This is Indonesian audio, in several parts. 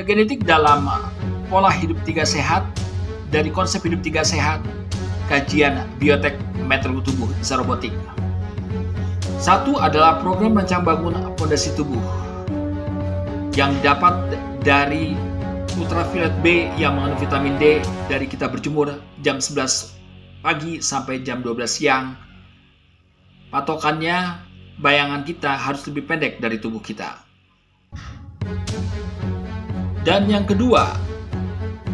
genetik dalam pola hidup 3 sehat dari konsep hidup 3 sehat, kajian biotek metode tubuh Zarobotik. 1 adalah program rancang bangun fondasi tubuh yang dapat dari ultraviolet B yang mengandung vitamin D dari kita berjemur jam 11 pagi sampai jam 12 siang. Patokannya, bayangan kita harus lebih pendek dari tubuh kita. Dan yang kedua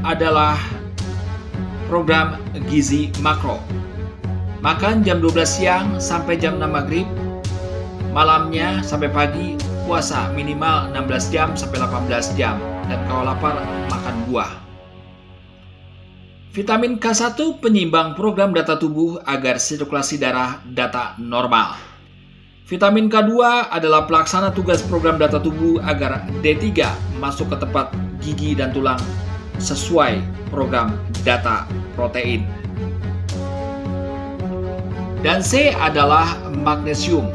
adalah program gizi makro. Makan jam 12 siang sampai jam 6 maghrib, malamnya sampai pagi puasa minimal 16 jam sampai 18 jam, dan kalau lapar makan buah. Vitamin K1 penyimbang program data tubuh agar sirkulasi darah data normal. Vitamin K2 adalah pelaksana tugas program data tubuh agar D3 masuk ke tempat gigi dan tulang sesuai program data protein. Dan C adalah magnesium.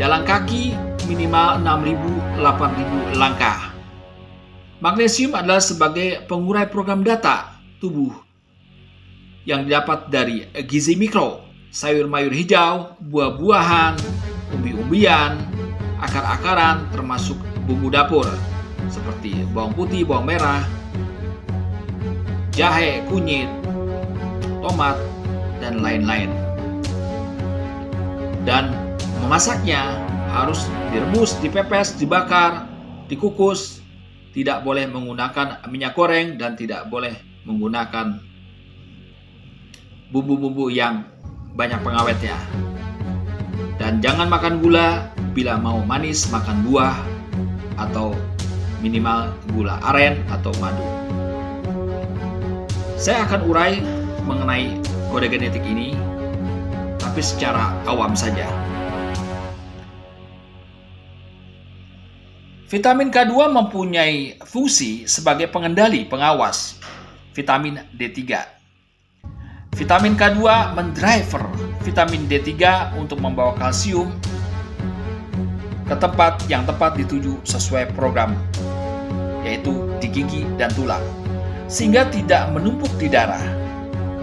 Jalan kaki minimal 6.000-8.000 langkah. Magnesium adalah sebagai pengurai program data tubuh yang didapat dari gizi mikro, sayur mayur hijau, buah-buahan, umbi-umbian, akar-akaran, termasuk bumbu dapur seperti bawang putih, bawang merah, jahe, kunyit, tomat, dan lain-lain. Dan memasaknya harus direbus, dipepes, dibakar, dikukus. Tidak boleh menggunakan minyak goreng dan tidak boleh menggunakan bumbu-bumbu yang banyak pengawetnya. Dan jangan makan gula. Bila mau manis, makan buah atau minimal gula aren atau madu. Saya akan urai mengenai kode genetik ini, tapi secara awam saja. Vitamin K2 mempunyai fungsi sebagai pengendali pengawas vitamin D3. Vitamin K2 mendriver vitamin D3 untuk membawa kalsium ke tempat yang tepat dituju sesuai program, yaitu di gigi dan tulang, sehingga tidak menumpuk di darah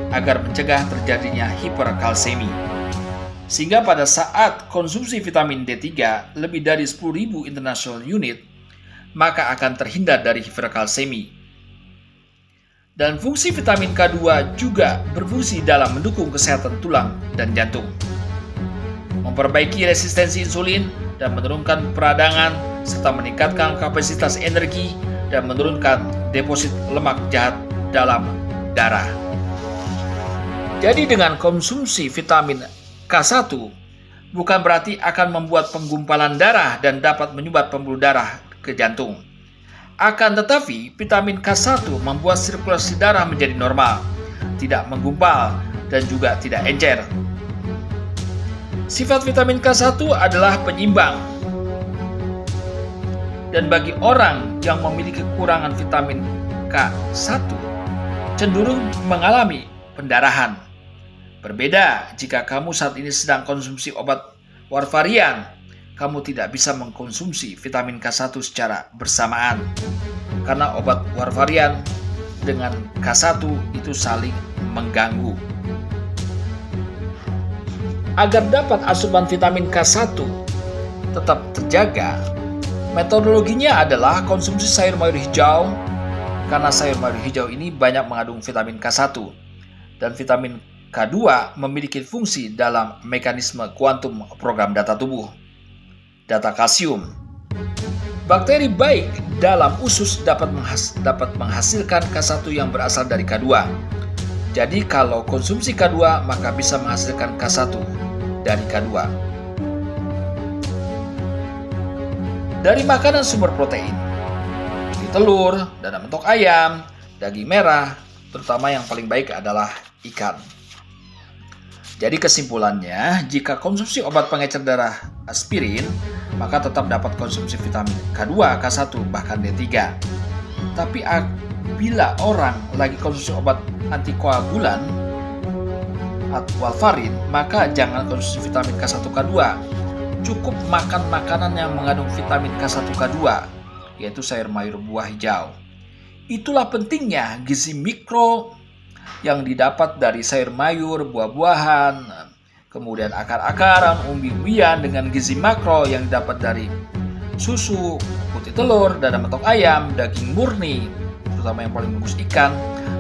agar mencegah terjadinya hiperkalsemi. Sehingga pada saat konsumsi vitamin D3 lebih dari 10.000 international unit, maka akan terhindar dari hiperkalsemi. Dan fungsi vitamin K2 juga berfungsi dalam mendukung kesehatan tulang dan jantung, memperbaiki resistensi insulin dan menurunkan peradangan, serta meningkatkan kapasitas energi dan menurunkan deposit lemak jahat dalam darah. Jadi dengan konsumsi vitamin K1 bukan berarti akan membuat penggumpalan darah dan dapat menyumbat pembuluh darah ke jantung. Akan tetapi, vitamin K1 membuat sirkulasi darah menjadi normal, tidak menggumpal, dan juga tidak encer. Sifat vitamin K1 adalah penyimbang. Dan bagi orang yang memiliki kekurangan vitamin K1, cenderung mengalami pendarahan. Berbeda jika kamu saat ini sedang konsumsi obat warfarin, kamu tidak bisa mengkonsumsi vitamin K1 secara bersamaan. Karena obat warfarin dengan K1 itu saling mengganggu. Agar dapat asupan vitamin K1 tetap terjaga, metodologinya adalah konsumsi sayur mayur hijau, karena sayur mayur hijau ini banyak mengandung vitamin K1. Dan vitamin K2 memiliki fungsi dalam mekanisme kuantum program data tubuh, data kalsium. Bakteri baik dalam usus dapat menghasilkan K1 yang berasal dari K2. Jadi kalau konsumsi K2 maka bisa menghasilkan K1 dari K2. Dari makanan sumber protein, seperti telur, dada mentok ayam, daging merah, terutama yang paling baik adalah ikan. Jadi kesimpulannya, jika konsumsi obat pengecer darah aspirin, maka tetap dapat konsumsi vitamin K2, K1, bahkan D3. Tapi bila orang lagi konsumsi obat antikoagulan atau warfarin, maka jangan konsumsi vitamin K1, K2. Cukup makan makanan yang mengandung vitamin K1, K2. yaitu sayur mayur buah hijau. Itulah pentingnya gizi mikro yang didapat dari sayur mayur, buah-buahan, kemudian akar-akaran, umbi-umbian, dengan gizi makro yang didapat dari susu, putih telur, dada mentok ayam, daging murni, terutama yang paling bagus ikan,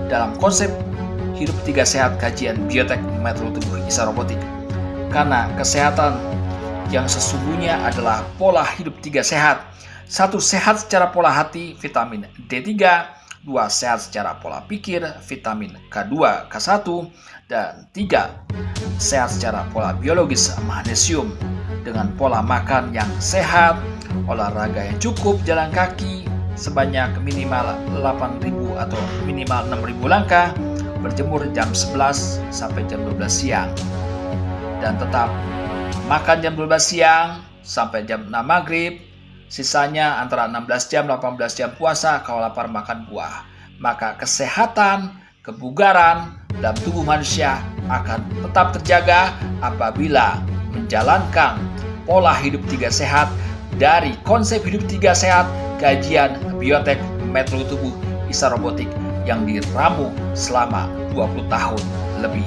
dalam konsep hidup 3 sehat kajian biotek metode tubuh ISA Robotik. Karena kesehatan yang sesungguhnya adalah pola hidup 3 sehat. 1. Sehat secara pola hati, vitamin D3. 2. Sehat secara pola pikir, vitamin K2, K1. Dan 3. Sehat secara pola biologis, magnesium. Dengan pola makan yang sehat, olahraga yang cukup, jalan kaki sebanyak minimal 8.000 atau minimal 6.000 langkah, berjemur jam 11 sampai jam 12 siang. Dan tetap makan jam 12 siang sampai jam 6 maghrib. Sisanya antara 16 jam 18 jam puasa, kalau lapar makan buah. Maka kesehatan, kebugaran dalam tubuh manusia akan tetap terjaga apabila menjalankan pola hidup 3 sehat dari konsep hidup 3 sehat kajian biotek metode tubuh ISA Robotik yang diramu selama 20 tahun lebih.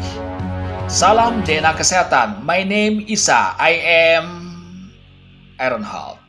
Salam DNA Kesehatan. My name Isa. I am Aaron Hall.